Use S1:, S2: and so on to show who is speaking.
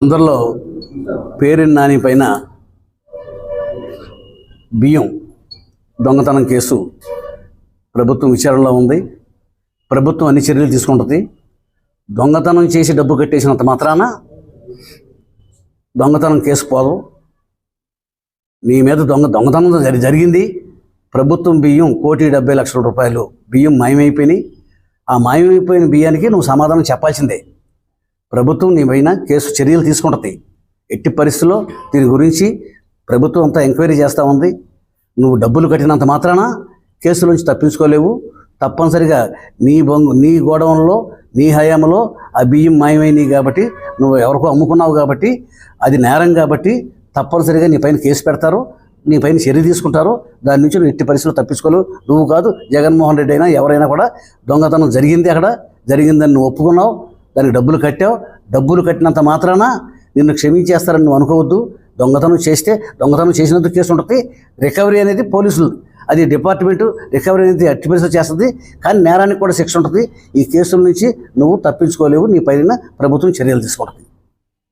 S1: అందరిలో పేరెన్ నాని పైన బియ్యం దొంగతనం కేసు ప్రభుత్వం విచారణలో ఉంది. ప్రభుత్వం అన్ని చర్యలు తీసుకుంటుంది. దొంగతనం చేసి డబ్బు కట్టేసినంత మాత్రాన దొంగతనం కేసు పోదు. నీ మీద దొంగతనం జరిగింది. ప్రభుత్వం బియ్యం 1,70,00,000 రూపాయలు బియ్యం మాయమైపోయినాయి. ఆ మాయమైపోయిన బియ్యానికి నువ్వు సమాధానం చెప్పాల్సిందే. ప్రభుత్వం నీ పైన కేసు చర్యలు తీసుకుంటుంది. ఎట్టి పరిస్థితుల్లో దీని గురించి ప్రభుత్వం అంతా ఎంక్వైరీ చేస్తూ ఉంది. నువ్వు డబ్బులు కట్టినంత మాత్రాన కేసు నుంచి తప్పించుకోలేవు. తప్పనిసరిగా నీ గోడౌన్లో నీ హయాంలో ఆ బియ్యం మాయమైనవి కాబట్టి, నువ్వు ఎవరికో అమ్ముకున్నావు కాబట్టి, అది నేరం కాబట్టి తప్పనిసరిగా నీ పైన కేసు పెడతారు, నీ పైన చర్య తీసుకుంటారు. దాని నుంచి నువ్వు ఎట్టి పరిస్థితుల్లో తప్పించుకోలేవు. నువ్వు కాదు, జగన్మోహన్ రెడ్డి అయినా ఎవరైనా కూడా దొంగతనం జరిగింది, అక్కడ జరిగిందని నువ్వు ఒప్పుకున్నావు, దానికి డబ్బులు కట్టావు. డబ్బులు కట్టినంత మాత్రాన నిన్ను క్షమించేస్తారని నువ్వు అనుకోవద్దు. దొంగతనం చేసినందుకు కేసు ఉంటుంది. రికవరీ అనేది పోలీసులు, అది డిపార్ట్మెంటు రికవరీ అనేది ఎట్టి పరిస్థితులు చేస్తుంది. కానీ నేరానికి కూడా శిక్ష ఉంటుంది. ఈ కేసుల నుంచి నువ్వు తప్పించుకోలేవు. నీ పైన ప్రభుత్వం చర్యలు తీసుకుంటుంది.